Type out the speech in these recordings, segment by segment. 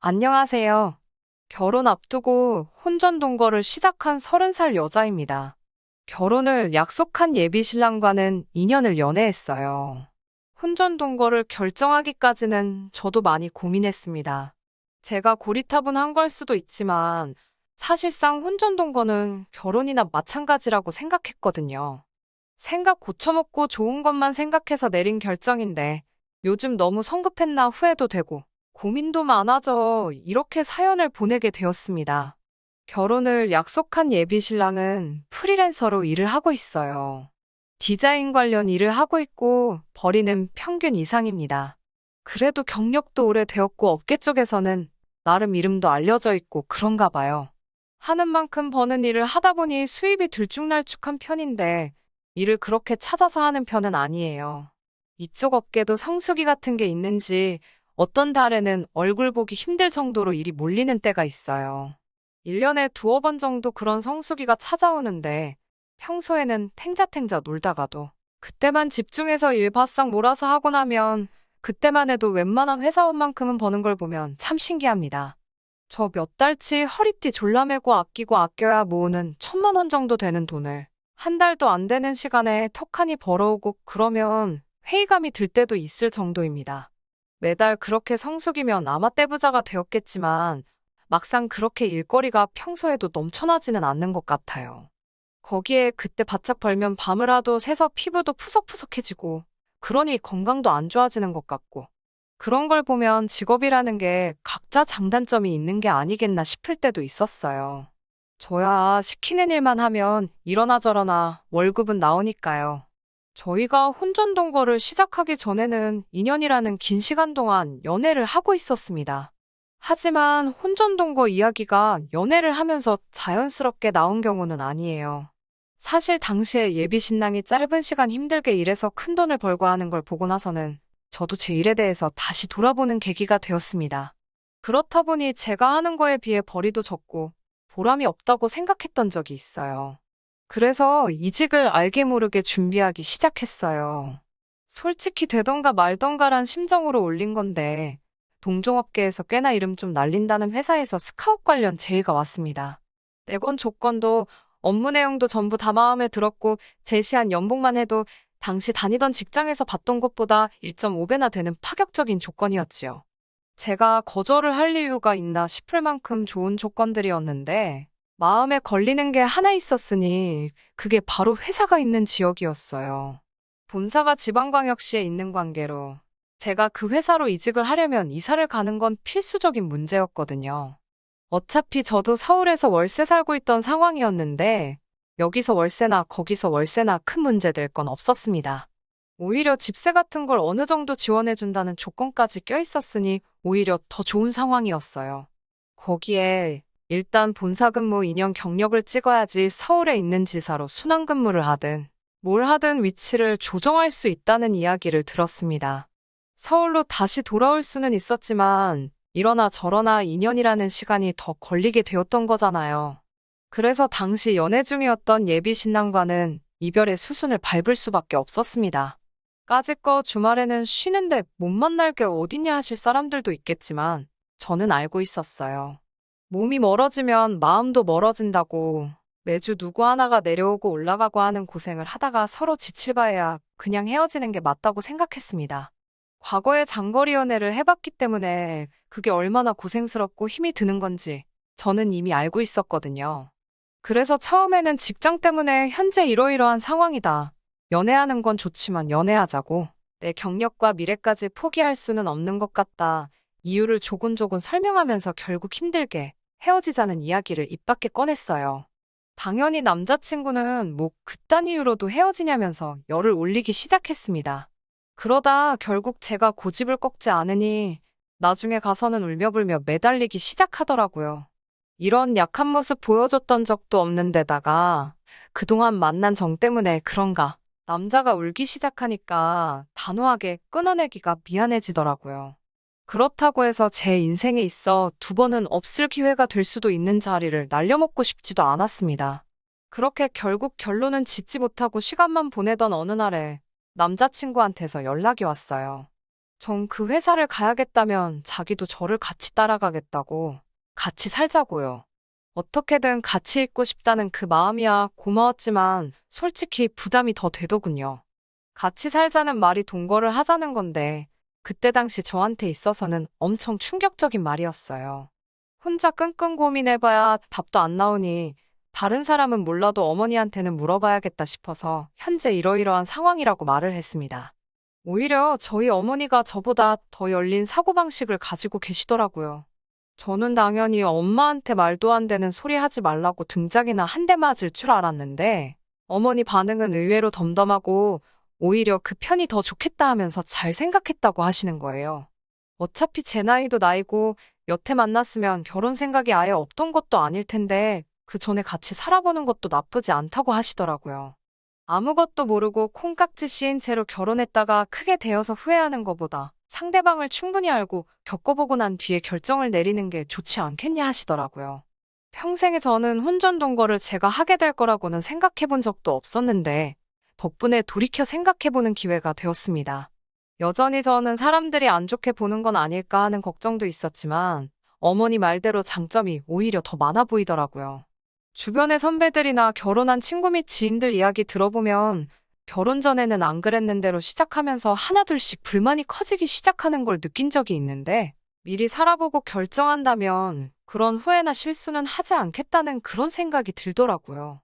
안녕하세요. 결혼 앞두고 혼전동거를 시작한 30살 여자입니다. 결혼을 약속한 예비 신랑과는 2년을 연애했어요. 혼전동거를 결정하기까지는 저도 많이 고민했습니다. 제가 고리타분한 걸 수도 있지만 사실상 혼전동거는 결혼이나 마찬가지라고 생각했거든요. 생각 고쳐먹고 좋은 것만 생각해서 내린 결정인데 요즘 너무 성급했나 후회도 되고 고민도 많아져 이렇게 사연을 보내게 되었습니다. 결혼을 약속한 예비 신랑은 프리랜서로 일을 하고 있어요. 디자인 관련 일을 하고 있고 벌이는 평균 이상입니다. 그래도 경력도 오래되었고 업계 쪽에서는 나름 이름도 알려져 있고 그런가 봐요. 하는 만큼 버는 일을 하다 보니 수입이 들쭉날쭉한 편인데 일을 그렇게 찾아서 하는 편은 아니에요. 이쪽 업계도 성수기 같은 게 있는지 어떤 달에는 얼굴 보기 힘들 정도로 일이 몰리는 때가 있어요. 1년에 두어 번 정도 그런 성수기가 찾아오는데 평소에는 탱자탱자 놀다가도 그때만 집중해서 일 바싹 몰아서 하고 나면 그때만 해도 웬만한 회사원만큼은 버는 걸 보면 참 신기합니다. 저 몇 달치 허리띠 졸라매고 아끼고 아껴야 모으는 1,000만 원 정도 되는 돈을 한 달도 안 되는 시간에 턱하니 벌어오고 그러면 회의감이 들 때도 있을 정도입니다. 매달 그렇게 성수기면 아마 떼부자가 되었겠지만 막상 그렇게 일거리가 평소에도 넘쳐나지는 않는 것 같아요. 거기에 그때 바짝 벌면 밤을 하도 새서 피부도 푸석푸석해지고 그러니 건강도 안 좋아지는 것 같고 그런 걸 보면 직업이라는 게 각자 장단점이 있는 게 아니겠나 싶을 때도 있었어요. 저야 시키는 일만 하면 이러나 저러나 월급은 나오니까요. 저희가 혼전동거를 시작하기 전에는 2년이라는 긴 시간 동안 연애를 하고 있었습니다. 하지만 혼전동거 이야기가 연애를 하면서 자연스럽게 나온 경우는 아니에요. 사실 당시에 예비 신랑이 짧은 시간 힘들게 일해서 큰돈을 벌고 하는 걸 보고 나서는 저도 제 일에 대해서 다시 돌아보는 계기가 되었습니다. 그렇다 보니 제가 하는 거에 비해 벌이도 적고 보람이 없다고 생각했던 적이 있어요. 그래서 이직을 알게 모르게 준비하기 시작했어요. 솔직히 되던가 말던가란 심정으로 올린 건데, 동종업계에서 꽤나 이름 좀 날린다는 회사에서 스카웃 관련 제의가 왔습니다. 내건 조건도 업무 내용도 전부 다 마음에 들었고, 제시한 연봉만 해도 당시 다니던 직장에서 받던 것보다 1.5배나 되는 파격적인 조건이었지요. 제가 거절을 할 이유가 있나 싶을 만큼 좋은 조건들이었는데, 마음에 걸리는 게 하나 있었으니 그게 바로 회사가 있는 지역이었어요. 본사가 지방광역시에 있는 관계로 제가 그 회사로 이직을 하려면 이사를 가는 건 필수적인 문제였거든요. 어차피 저도 서울에서 월세 살고 있던 상황이었는데 여기서 월세나 거기서 월세나 큰 문제 될 건 없었습니다. 오히려 집세 같은 걸 어느 정도 지원해준다는 조건까지 껴있었으니 오히려 더 좋은 상황이었어요. 거기에 일단 본사 근무 2년 경력을 찍어야지 서울에 있는 지사로 순환 근무를 하든 뭘 하든 위치를 조정할 수 있다는 이야기를 들었습니다. 서울로 다시 돌아올 수는 있었지만 이러나 저러나 2년이라는 시간이 더 걸리게 되었던 거잖아요. 그래서 당시 연애 중이었던 예비 신랑과는 이별의 수순을 밟을 수밖에 없었습니다. 까짓거 주말에는 쉬는데 못 만날 게 어딨냐 하실 사람들도 있겠지만 저는 알고 있었어요. 몸이 멀어지면 마음도 멀어진다고 매주 누구 하나가 내려오고 올라가고 하는 고생을 하다가 서로 지칠 바에야 그냥 헤어지는 게 맞다고 생각했습니다. 과거에 장거리 연애를 해봤기 때문에 그게 얼마나 고생스럽고 힘이 드는 건지 저는 이미 알고 있었거든요. 그래서 처음에는 직장 때문에 현재 이러이러한 상황이다. 연애하는 건 좋지만 연애하자고. 내 경력과 미래까지 포기할 수는 없는 것 같다. 이유를 조곤조곤 설명하면서 결국 힘들게 헤어지자는 이야기를 입 밖에 꺼냈어요. 당연히 남자친구는 뭐 그딴 이유로도 헤어지냐면서 열을 올리기 시작했습니다. 그러다 결국 제가 고집을 꺾지 않으니 나중에 가서는 울며불며 매달리기 시작하더라고요. 이런 약한 모습 보여줬던 적도 없는데다가 그동안 만난 정 때문에 그런가 남자가 울기 시작하니까 단호하게 끊어내기가 미안해지더라고요. 그렇다고 해서 제 인생에 있어 두 번은 없을 기회가 될 수도 있는 자리를 날려먹고 싶지도 않았습니다. 그렇게 결국 결론은 짓지 못하고 시간만 보내던 어느 날에 남자친구한테서 연락이 왔어요. 전 그 회사를 가야겠다면 자기도 저를 같이 따라가겠다고, 같이 살자고요. 어떻게든 같이 있고 싶다는 그 마음이야 고마웠지만 솔직히 부담이 더 되더군요. 같이 살자는 말이 동거를 하자는 건데 그때 당시 저한테 있어서는 엄청 충격적인 말이었어요. 혼자 끙끙 고민해봐야 답도 안 나오니 다른 사람은 몰라도 어머니한테는 물어봐야겠다 싶어서 현재 이러이러한 상황이라고 말을 했습니다. 오히려 저희 어머니가 저보다 더 열린 사고방식을 가지고 계시더라고요. 저는 당연히 엄마한테 말도 안 되는 소리 하지 말라고 등짝이나 한 대 맞을 줄 알았는데 어머니 반응은 의외로 덤덤하고 오히려 그 편이 더 좋겠다 하면서 잘 생각했다고 하시는 거예요. 어차피 제 나이도 나이고 여태 만났으면 결혼 생각이 아예 없던 것도 아닐 텐데 그 전에 같이 살아보는 것도 나쁘지 않다고 하시더라고요. 아무것도 모르고 콩깍지 씌인 채로 결혼했다가 크게 되어서 후회하는 것보다 상대방을 충분히 알고 겪어보고 난 뒤에 결정을 내리는 게 좋지 않겠냐 하시더라고요. 평생에 저는 혼전동거를 제가 하게 될 거라고는 생각해 본 적도 없었는데 덕분에 돌이켜 생각해 보는 기회가 되었습니다. 여전히 저는 사람들이 안 좋게 보는 건 아닐까 하는 걱정도 있었지만 어머니 말대로 장점이 오히려 더 많아 보이더라고요. 주변의 선배들이나 결혼한 친구 및 지인들 이야기 들어보면 결혼 전에는 안 그랬는데로 시작하면서 하나둘씩 불만이 커지기 시작하는 걸 느낀 적이 있는데 미리 살아보고 결정한다면 그런 후회나 실수는 하지 않겠다는 그런 생각이 들더라고요.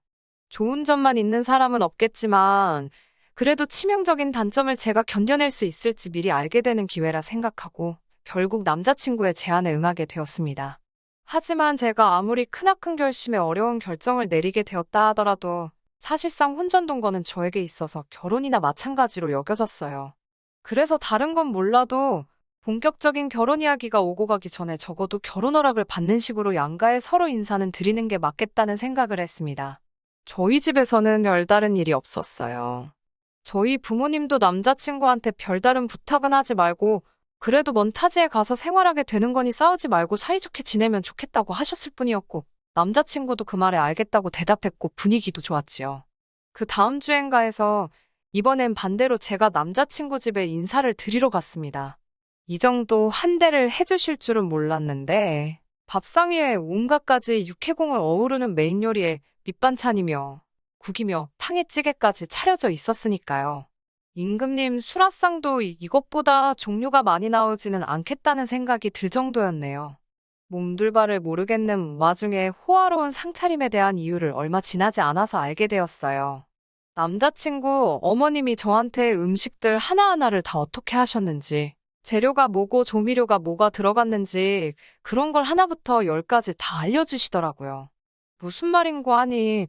좋은 점만 있는 사람은 없겠지만 그래도 치명적인 단점을 제가 견뎌낼 수 있을지 미리 알게 되는 기회라 생각하고 결국 남자친구의 제안에 응하게 되었습니다. 하지만 제가 아무리 크나큰 결심에 어려운 결정을 내리게 되었다 하더라도 사실상 혼전동거는 저에게 있어서 결혼이나 마찬가지로 여겨졌어요. 그래서 다른 건 몰라도 본격적인 결혼 이야기가 오고 가기 전에 적어도 결혼 허락을 받는 식으로 양가에 서로 인사는 드리는 게 맞겠다는 생각을 했습니다. 저희 집에서는 별다른 일이 없었어요. 저희 부모님도 남자친구한테 별다른 부탁은 하지 말고 그래도 먼 타지에 가서 생활하게 되는 거니 싸우지 말고 사이좋게 지내면 좋겠다고 하셨을 뿐이었고 남자친구도 그 말에 알겠다고 대답했고 분위기도 좋았지요. 그 다음 주엔가 해서 이번엔 반대로 제가 남자친구 집에 인사를 드리러 갔습니다. 이 정도 한대를 해주실 줄은 몰랐는데 밥상 위에 온갖 가지 육해공을 어우르는 메인 요리에 밑반찬이며 국이며 탕에 찌개까지 차려져 있었으니까요. 임금님 수라상도 이것보다 종류가 많이 나오지는 않겠다는 생각이 들 정도였네요. 몸둘바를 모르겠는 와중에 호화로운 상차림에 대한 이유를 얼마 지나지 않아서 알게 되었어요. 남자친구 어머님이 저한테 음식들 하나하나를 다 어떻게 하셨는지, 재료가 뭐고 조미료가 뭐가 들어갔는지 그런 걸 하나부터 열까지 다 알려주시더라고요. 무슨 말인고 하니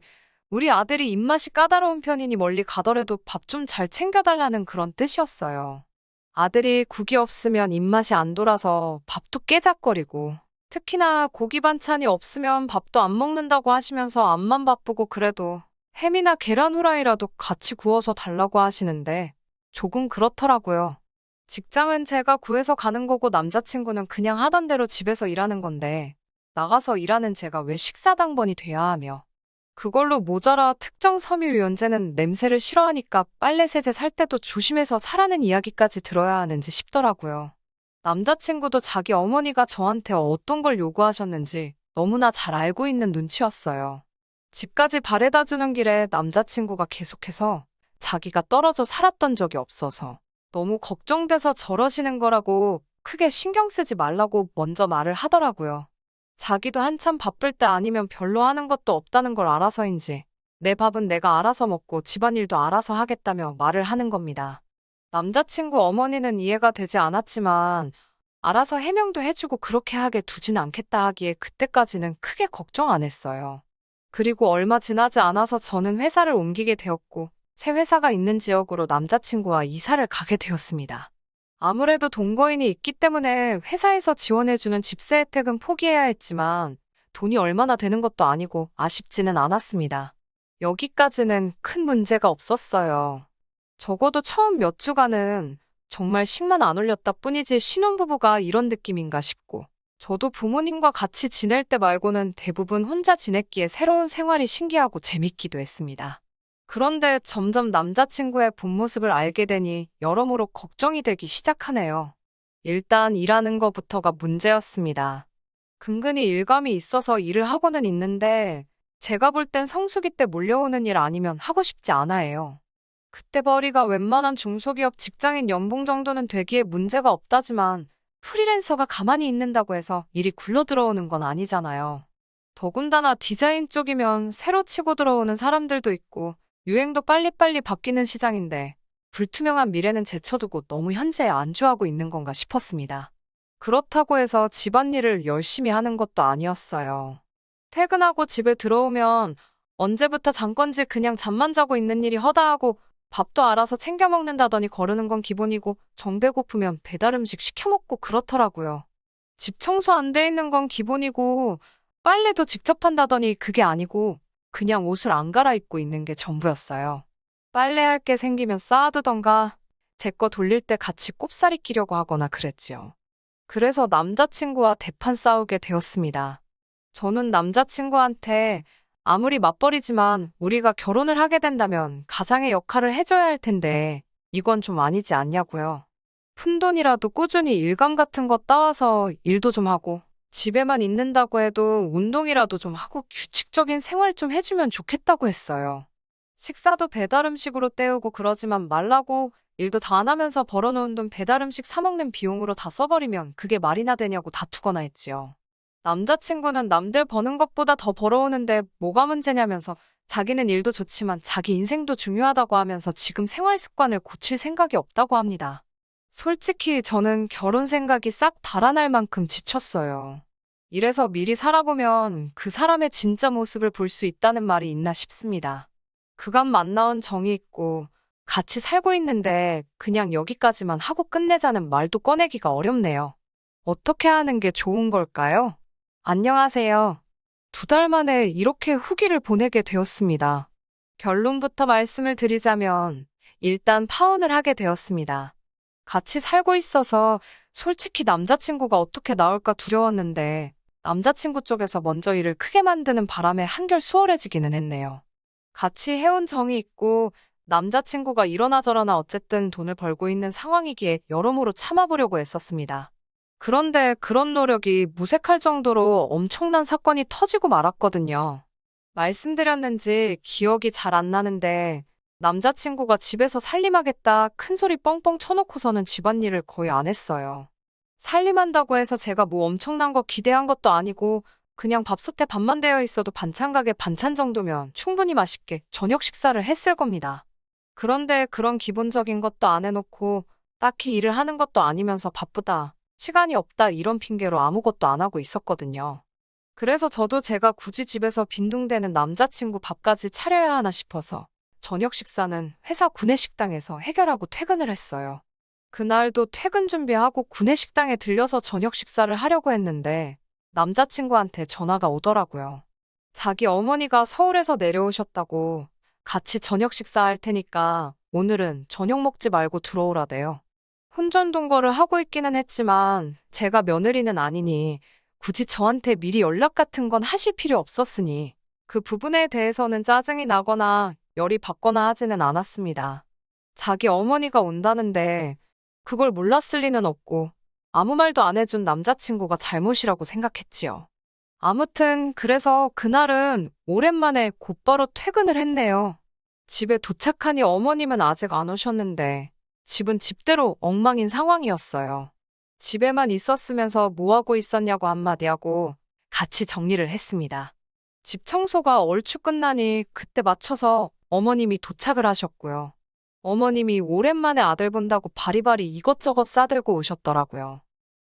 우리 아들이 입맛이 까다로운 편이니 멀리 가더라도 밥 좀 잘 챙겨달라는 그런 뜻이었어요. 아들이 국이 없으면 입맛이 안 돌아서 밥도 깨작거리고 특히나 고기 반찬이 없으면 밥도 안 먹는다고 하시면서 앞만 바쁘고 그래도 햄이나 계란 후라이라도 같이 구워서 달라고 하시는데 조금 그렇더라고요. 직장은 제가 구해서 가는 거고 남자친구는 그냥 하던 대로 집에서 일하는 건데 나가서 일하는 제가 왜 식사당번이 돼야 하며 그걸로 모자라 특정 섬유유연제는 냄새를 싫어하니까 빨래 세제 살 때도 조심해서 사라는 이야기까지 들어야 하는지 싶더라고요. 남자친구도 자기 어머니가 저한테 어떤 걸 요구하셨는지 너무나 잘 알고 있는 눈치였어요. 집까지 바래다 주는 길에 남자친구가 계속해서 자기가 떨어져 살았던 적이 없어서 너무 걱정돼서 저러시는 거라고 크게 신경 쓰지 말라고 먼저 말을 하더라고요. 자기도 한참 바쁠 때 아니면 별로 하는 것도 없다는 걸 알아서인지 내 밥은 내가 알아서 먹고 집안일도 알아서 하겠다며 말을 하는 겁니다. 남자친구 어머니는 이해가 되지 않았지만 알아서 해명도 해주고 그렇게 하게 두진 않겠다 하기에 그때까지는 크게 걱정 안 했어요. 그리고 얼마 지나지 않아서 저는 회사를 옮기게 되었고 새 회사가 있는 지역으로 남자친구와 이사를 가게 되었습니다. 아무래도 동거인이 있기 때문에 회사에서 지원해주는 집세 혜택은 포기해야 했지만 돈이 얼마나 되는 것도 아니고 아쉽지는 않았습니다. 여기까지는 큰 문제가 없었어요. 적어도 처음 몇 주간은 정말 식만 안 올렸다 뿐이지 신혼부부가 이런 느낌인가 싶고 저도 부모님과 같이 지낼 때 말고는 대부분 혼자 지냈기에 새로운 생활이 신기하고 재밌기도 했습니다. 그런데 점점 남자친구의 본 모습을 알게 되니 여러모로 걱정이 되기 시작하네요. 일단 일하는 것부터가 문제였습니다. 근근히 일감이 있어서 일을 하고는 있는데 제가 볼 땐 성수기 때 몰려오는 일 아니면 하고 싶지 않아해요. 그때 벌이가 웬만한 중소기업 직장인 연봉 정도는 되기에 문제가 없다지만 프리랜서가 가만히 있는다고 해서 일이 굴러 들어오는 건 아니잖아요. 더군다나 디자인 쪽이면 새로 치고 들어오는 사람들도 있고 유행도 빨리빨리 바뀌는 시장인데 불투명한 미래는 제쳐두고 너무 현재에 안주하고 있는 건가 싶었습니다. 그렇다고 해서 집안일을 열심히 하는 것도 아니었어요. 퇴근하고 집에 들어오면 언제부터 잔 건지 그냥 잠만 자고 있는 일이 허다하고 밥도 알아서 챙겨 먹는다더니 거르는 건 기본이고 정 배고프면 배달 음식 시켜 먹고 그렇더라고요. 집 청소 안 돼 있는 건 기본이고 빨래도 직접 한다더니 그게 아니고 그냥 옷을 안 갈아입고 있는 게 전부였어요. 빨래할 게 생기면 쌓아두던가 제 거 돌릴 때 같이 꼽사리 끼려고 하거나 그랬지요. 그래서 남자친구와 대판 싸우게 되었습니다. 저는 남자친구한테 아무리 맞벌이지만 우리가 결혼을 하게 된다면 가장의 역할을 해줘야 할 텐데 이건 좀 아니지 않냐고요. 푼돈이라도 꾸준히 일감 같은 거 따와서 일도 좀 하고 집에만 있는다고 해도 운동이라도 좀 하고 규칙적인 생활 좀 해주면 좋겠다고 했어요. 식사도 배달 음식으로 때우고 그러지만 말라고 일도 다 안 하면서 벌어놓은 돈 배달 음식 사 먹는 비용으로 다 써버리면 그게 말이나 되냐고 다투거나 했지요. 남자친구는 남들 버는 것보다 더 벌어오는데 뭐가 문제냐면서 자기는 일도 좋지만 자기 인생도 중요하다고 하면서 지금 생활 습관을 고칠 생각이 없다고 합니다. 솔직히 저는 결혼 생각이 싹 달아날 만큼 지쳤어요. 이래서 미리 살아보면 그 사람의 진짜 모습을 볼 수 있다는 말이 있나 싶습니다. 그간 만나온 정이 있고 같이 살고 있는데 그냥 여기까지만 하고 끝내자는 말도 꺼내기가 어렵네요. 어떻게 하는 게 좋은 걸까요? 안녕하세요. 2달 만에 이렇게 후기를 보내게 되었습니다. 결론부터 말씀을 드리자면 일단 파혼을 하게 되었습니다. 같이 살고 있어서 솔직히 남자친구가 어떻게 나올까 두려웠는데 남자친구 쪽에서 먼저 일을 크게 만드는 바람에 한결 수월해지기는 했네요. 같이 해온 정이 있고 남자친구가 이러나 저러나 어쨌든 돈을 벌고 있는 상황이기에 여러모로 참아보려고 애썼습니다. 그런데 그런 노력이 무색할 정도로 엄청난 사건이 터지고 말았거든요. 말씀드렸는지 기억이 잘 안 나는데 남자친구가 집에서 살림하겠다 큰 소리 뻥뻥 쳐놓고서는 집안일을 거의 안 했어요. 살림한다고 해서 제가 뭐 엄청난 거 기대한 것도 아니고 그냥 밥솥에 밥만 되어 있어도 반찬 가게 반찬 정도면 충분히 맛있게 저녁 식사를 했을 겁니다. 그런데 그런 기본적인 것도 안 해놓고 딱히 일을 하는 것도 아니면서 바쁘다, 시간이 없다 이런 핑계로 아무것도 안 하고 있었거든요. 그래서 저도 제가 굳이 집에서 빈둥대는 남자친구 밥까지 차려야 하나 싶어서 저녁 식사는 회사 구내식당에서 해결하고 퇴근을 했어요. 그날도 퇴근 준비하고 구내식당에 들려서 저녁 식사를 하려고 했는데 남자친구한테 전화가 오더라고요. 자기 어머니가 서울에서 내려오셨다고 같이 저녁 식사할 테니까 오늘은 저녁 먹지 말고 들어오라대요. 혼전 동거를 하고 있기는 했지만 제가 며느리는 아니니 굳이 저한테 미리 연락 같은 건 하실 필요 없었으니 그 부분에 대해서는 짜증이 나거나 열이 받거나 하지는 않았습니다. 자기 어머니가 온다는데 그걸 몰랐을 리는 없고 아무 말도 안 해준 남자친구가 잘못이라고 생각했지요. 아무튼 그래서 그날은 오랜만에 곧바로 퇴근을 했네요. 집에 도착하니 어머님은 아직 안 오셨는데 집은 집대로 엉망인 상황이었어요. 집에만 있었으면서 뭐하고 있었냐고 한마디 하고 같이 정리를 했습니다. 집 청소가 얼추 끝나니 그때 맞춰서 어머님이 도착을 하셨고요. 어머님이 오랜만에 아들 본다고 바리바리 이것저것 싸들고 오셨더라고요.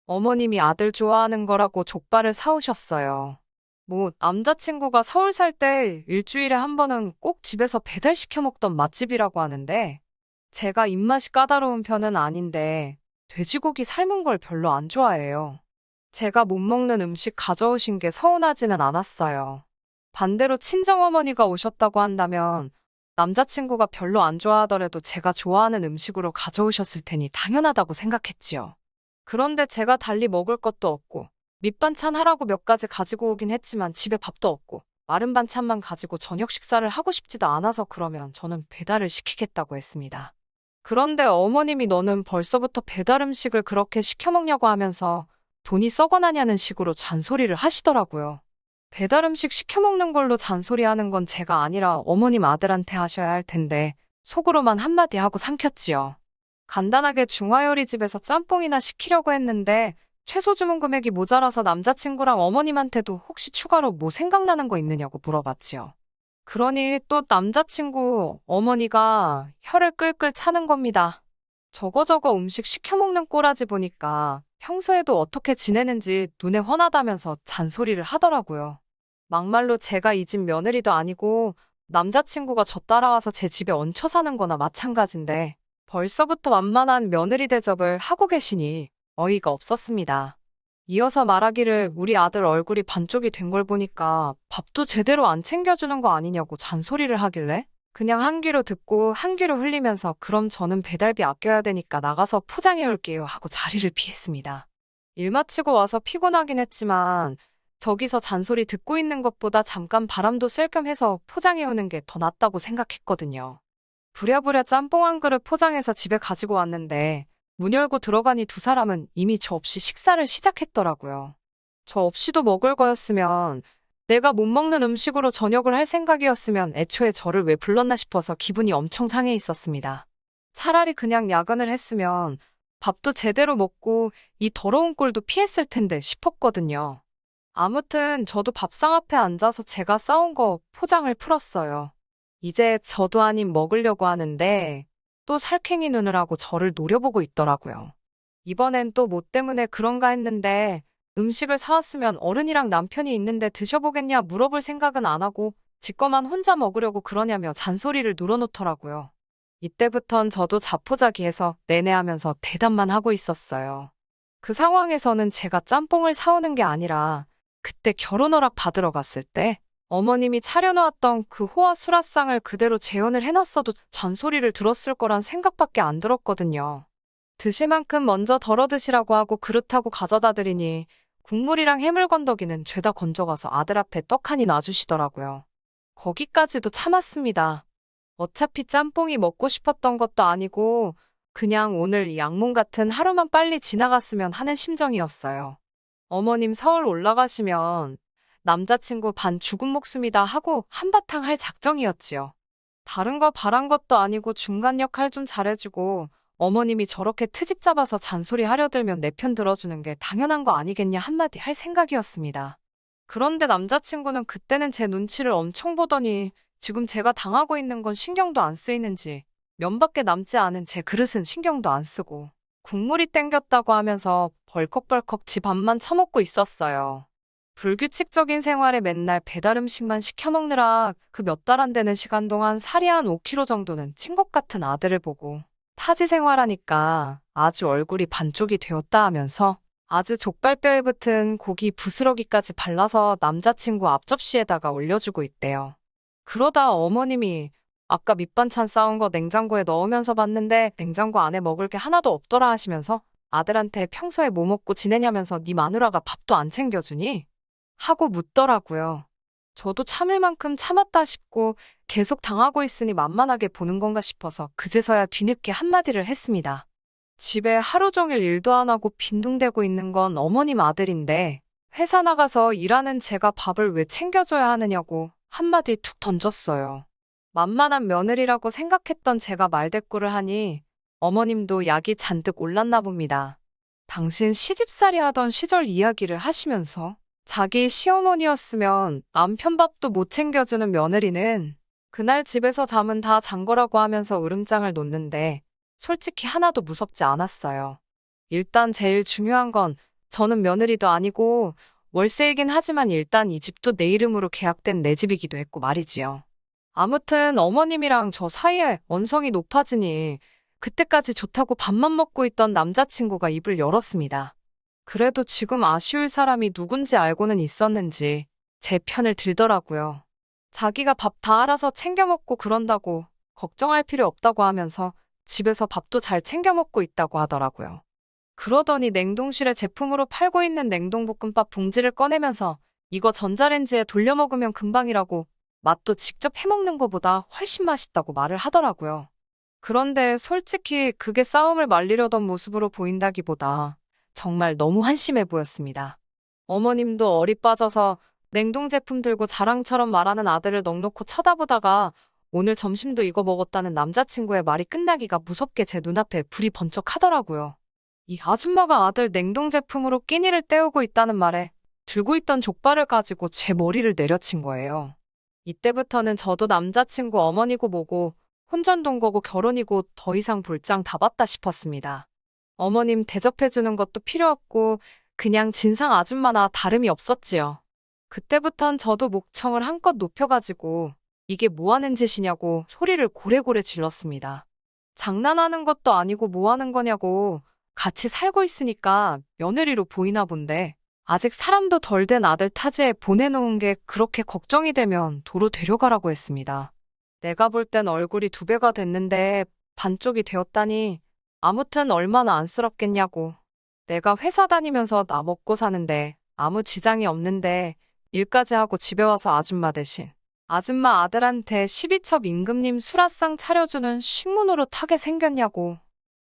어머님이 아들 좋아하는 거라고 족발을 사오셨어요. 뭐 남자친구가 서울 살 때 일주일에 한 번은 꼭 집에서 배달시켜 먹던 맛집이라고 하는데 제가 입맛이 까다로운 편은 아닌데 돼지고기 삶은 걸 별로 안 좋아해요. 제가 못 먹는 음식 가져오신 게 서운하지는 않았어요. 반대로 친정어머니가 오셨다고 한다면 남자친구가 별로 안 좋아하더라도 제가 좋아하는 음식으로 가져오셨을 테니 당연하다고 생각했지요. 그런데 제가 달리 먹을 것도 없고 밑반찬 하라고 몇 가지 가지고 오긴 했지만 집에 밥도 없고 마른 반찬만 가지고 저녁 식사를 하고 싶지도 않아서 그러면 저는 배달을 시키겠다고 했습니다. 그런데 어머님이 너는 벌써부터 배달 음식을 그렇게 시켜 먹냐고 하면서 돈이 썩어나냐는 식으로 잔소리를 하시더라고요. 배달 음식 시켜 먹는 걸로 잔소리하는 건 제가 아니라 어머님 아들한테 하셔야 할 텐데 속으로만 한마디 하고 삼켰지요. 간단하게 중화요리집에서 짬뽕이나 시키려고 했는데 최소 주문 금액이 모자라서 남자친구랑 어머님한테도 혹시 추가로 뭐 생각나는 거 있느냐고 물어봤지요. 그러니 또 남자친구 어머니가 혀를 끌끌 차는 겁니다. 저거저거 음식 시켜 먹는 꼬라지 보니까 평소에도 어떻게 지내는지 눈에 훤하다면서 잔소리를 하더라고요. 막말로 제가 이 집 며느리도 아니고 남자친구가 저 따라와서 제 집에 얹혀 사는 거나 마찬가지인데 벌써부터 완만한 며느리 대접을 하고 계시니 어이가 없었습니다. 이어서 말하기를 우리 아들 얼굴이 반쪽이 된 걸 보니까 밥도 제대로 안 챙겨주는 거 아니냐고 잔소리를 하길래 그냥 한 귀로 듣고 한 귀로 흘리면서 그럼 저는 배달비 아껴야 되니까 나가서 포장해 올게요 하고 자리를 피했습니다. 일 마치고 와서 피곤하긴 했지만 저기서 잔소리 듣고 있는 것보다 잠깐 바람도 쐴 겸 해서 포장해 오는 게 더 낫다고 생각했거든요. 부랴부랴 짬뽕 한 그릇 포장해서 집에 가지고 왔는데 문 열고 들어가니 두 사람은 이미 저 없이 식사를 시작했더라고요. 저 없이도 먹을 거였으면 내가 못 먹는 음식으로 저녁을 할 생각이었으면 애초에 저를 왜 불렀나 싶어서 기분이 엄청 상해 있었습니다. 차라리 그냥 야근을 했으면 밥도 제대로 먹고 이 더러운 꼴도 피했을 텐데 싶었거든요. 아무튼 저도 밥상 앞에 앉아서 제가 싸온 거 포장을 풀었어요. 이제 저도 한 입 먹으려고 하는데 또 살쾡이 눈을 하고 저를 노려보고 있더라고요. 이번엔 또 뭐 때문에 그런가 했는데 음식을 사왔으면 어른이랑 남편이 있는데 드셔보겠냐 물어볼 생각은 안 하고 지 거만 혼자 먹으려고 그러냐며 잔소리를 눌어놓더라고요. 이때부턴 저도 자포자기해서 내내하면서 대답만 하고 있었어요. 그 상황에서는 제가 짬뽕을 사오는 게 아니라 그때 결혼 허락 받으러 갔을 때 어머님이 차려놓았던 그 호화 수라상을 그대로 재현을 해놨어도 잔소리를 들었을 거란 생각밖에 안 들었거든요. 드실 만큼 먼저 덜어 드시라고 하고 그릇하고 가져다 드리니 국물이랑 해물 건더기는 죄다 건져가서 아들 앞에 떡하니 놔주시더라고요. 거기까지도 참았습니다. 어차피 짬뽕이 먹고 싶었던 것도 아니고 그냥 오늘 이 악몽 같은 하루만 빨리 지나갔으면 하는 심정이었어요. 어머님 서울 올라가시면 남자친구 반 죽은 목숨이다 하고 한바탕 할 작정이었지요. 다른 거 바란 것도 아니고 중간 역할 좀 잘해주고 어머님이 저렇게 트집 잡아서 잔소리 하려 들면 내 편 들어주는 게 당연한 거 아니겠냐 한마디 할 생각이었습니다. 그런데 남자친구는 그때는 제 눈치를 엄청 보더니 지금 제가 당하고 있는 건 신경도 안 쓰이는지 면밖에 남지 않은 제 그릇은 신경도 안 쓰고 국물이 땡겼다고 하면서 벌컥벌컥 지 밥만 처먹고 있었어요. 불규칙적인 생활에 맨날 배달 음식만 시켜 먹느라 그 몇 달 안 되는 시간 동안 살이 한 5kg 정도는 찐 것 같은 아들을 보고 타지 생활하니까 아주 얼굴이 반쪽이 되었다 하면서 아주 족발뼈에 붙은 고기 부스러기까지 발라서 남자친구 앞접시에다가 올려주고 있대요. 그러다 어머님이 아까 밑반찬 싸운 거 냉장고에 넣으면서 봤는데 냉장고 안에 먹을 게 하나도 없더라 하시면서 아들한테 평소에 뭐 먹고 지내냐면서 네 마누라가 밥도 안 챙겨주니? 하고 묻더라고요. 저도 참을 만큼 참았다 싶고 계속 당하고 있으니 만만하게 보는 건가 싶어서 그제서야 뒤늦게 한마디를 했습니다. 집에 하루 종일 일도 안 하고 빈둥대고 있는 건 어머님 아들인데 회사 나가서 일하는 제가 밥을 왜 챙겨줘야 하느냐고 한마디 툭 던졌어요. 만만한 며느리라고 생각했던 제가 말대꾸를 하니 어머님도 약이 잔뜩 올랐나 봅니다. 당신 시집살이 하던 시절 이야기를 하시면서 자기 시어머니였으면 남편 밥도 못 챙겨주는 며느리는 그날 집에서 잠은 다 잔 거라고 하면서 으름장을 놓는데 솔직히 하나도 무섭지 않았어요. 일단 제일 중요한 건 저는 며느리도 아니고 월세이긴 하지만 일단 이 집도 내 이름으로 계약된 내 집이기도 했고 말이지요. 아무튼 어머님이랑 저 사이에 언성이 높아지니 그때까지 좋다고 밥만 먹고 있던 남자친구가 입을 열었습니다. 그래도 지금 아쉬울 사람이 누군지 알고는 있었는지 제 편을 들더라고요. 자기가 밥 다 알아서 챙겨 먹고 그런다고 걱정할 필요 없다고 하면서 집에서 밥도 잘 챙겨 먹고 있다고 하더라고요. 그러더니 냉동실에 제품으로 팔고 있는 냉동볶음밥 봉지를 꺼내면서 이거 전자레인지에 돌려 먹으면 금방이라고 맛도 직접 해먹는 것보다 훨씬 맛있다고 말을 하더라고요. 그런데 솔직히 그게 싸움을 말리려던 모습으로 보인다기보다 정말 너무 한심해 보였습니다. 어머님도 어리 빠져서 냉동 제품 들고 자랑처럼 말하는 아들을 넋놓고 쳐다보다가 오늘 점심도 이거 먹었다는 남자친구의 말이 끝나기가 무섭게 제 눈앞에 불이 번쩍하더라고요. 이 아줌마가 아들 냉동 제품으로 끼니를 때우고 있다는 말에 들고 있던 족발을 가지고 제 머리를 내려친 거예요. 이때부터는 저도 남자친구 어머니고 뭐고 혼전동거고 결혼이고 더 이상 볼장 다 봤다 싶었습니다. 어머님 대접해주는 것도 필요 없고 그냥 진상 아줌마나 다름이 없었지요. 그때부턴 저도 목청을 한껏 높여가지고 이게 뭐 하는 짓이냐고 소리를 고래고래 질렀습니다. 장난하는 것도 아니고 뭐 하는 거냐고 같이 살고 있으니까 며느리로 보이나 본데 아직 사람도 덜 된 아들 타지에 보내놓은 게 그렇게 걱정이 되면 도로 데려가라고 했습니다. 내가 볼 땐 얼굴이 2배가 됐는데 반쪽이 되었다니 아무튼 얼마나 안쓰럽겠냐고. 내가 회사 다니면서 나 먹고 사는데 아무 지장이 없는데 일까지 하고 집에 와서 아줌마 대신 아줌마 아들한테 12첩 임금님 수라상 차려주는 식문으로 타게 생겼냐고.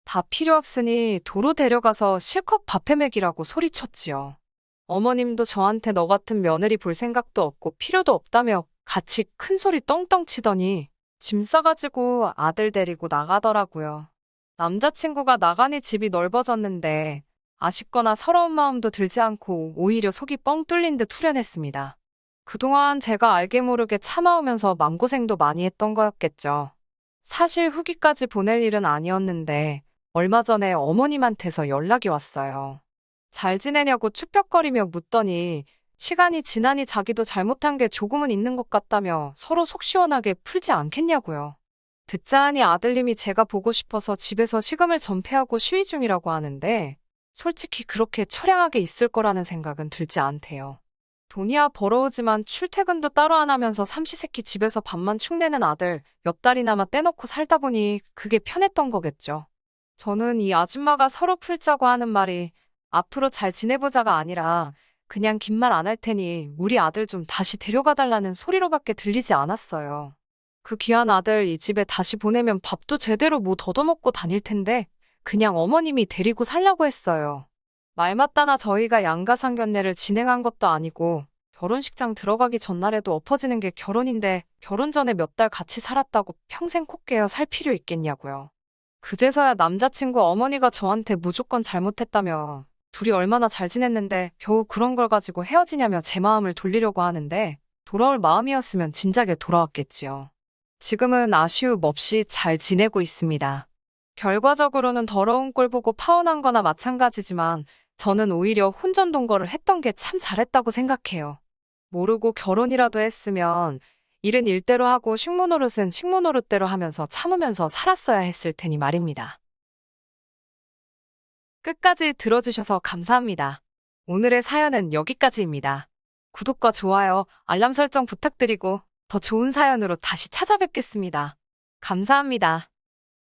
다 필요 없으니 도로 데려가서 실컷 밥해 먹이라고 소리쳤지요. 어머님도 저한테 너 같은 며느리 볼 생각도 없고 필요도 없다며 같이 큰 소리 떵떵 치더니 짐 싸가지고 아들 데리고 나가더라고요. 남자친구가 나가니 집이 넓어졌는데 아쉽거나 서러운 마음도 들지 않고 오히려 속이 뻥 뚫린 듯 후련했습니다. 그동안 제가 알게 모르게 참아오면서 맘고생도 많이 했던 거였겠죠. 사실 후기까지 보낼 일은 아니었는데 얼마 전에 어머님한테서 연락이 왔어요. 잘 지내냐고 추격거리며 묻더니 시간이 지나니 자기도 잘못한 게 조금은 있는 것 같다며 서로 속 시원하게 풀지 않겠냐고요. 듣자 하니 아들님이 제가 보고 싶어서 집에서 식음을 전폐하고 쉬위 중이라고 하는데 솔직히 그렇게 처량하게 있을 거라는 생각은 들지 않대요. 돈이야 벌어오지만 출퇴근도 따로 안 하면서 삼시세끼 집에서 밥만 축내는 아들 몇 달이나마 떼놓고 살다 보니 그게 편했던 거겠죠. 저는 이 아줌마가 서로 풀자고 하는 말이 앞으로 잘 지내보자가 아니라 그냥 긴 말 안 할 테니 우리 아들 좀 다시 데려가 달라는 소리로밖에 들리지 않았어요. 그 귀한 아들 이 집에 다시 보내면 밥도 제대로 못 얻어먹고 다닐 텐데 그냥 어머님이 데리고 살라고 했어요. 말 맞다나 저희가 양가상견례를 진행한 것도 아니고 결혼식장 들어가기 전날에도 엎어지는 게 결혼인데 결혼 전에 몇 달 같이 살았다고 평생 코 깨어 살 필요 있겠냐고요. 그제서야 남자친구 어머니가 저한테 무조건 잘못했다며 둘이 얼마나 잘 지냈는데 겨우 그런 걸 가지고 헤어지냐며 제 마음을 돌리려고 하는데 돌아올 마음이었으면 진작에 돌아왔겠지요. 지금은 아쉬움 없이 잘 지내고 있습니다. 결과적으로는 더러운 꼴 보고 파혼한 거나 마찬가지지만 저는 오히려 혼전동거를 했던 게 참 잘했다고 생각해요. 모르고 결혼이라도 했으면 일은 일대로 하고 식모노릇은 식모노릇대로 하면서 참으면서 살았어야 했을 테니 말입니다. 끝까지 들어주셔서 감사합니다. 오늘의 사연은 여기까지입니다. 구독과 좋아요, 알람 설정 부탁드리고 더 좋은 사연으로 다시 찾아뵙겠습니다. 감사합니다.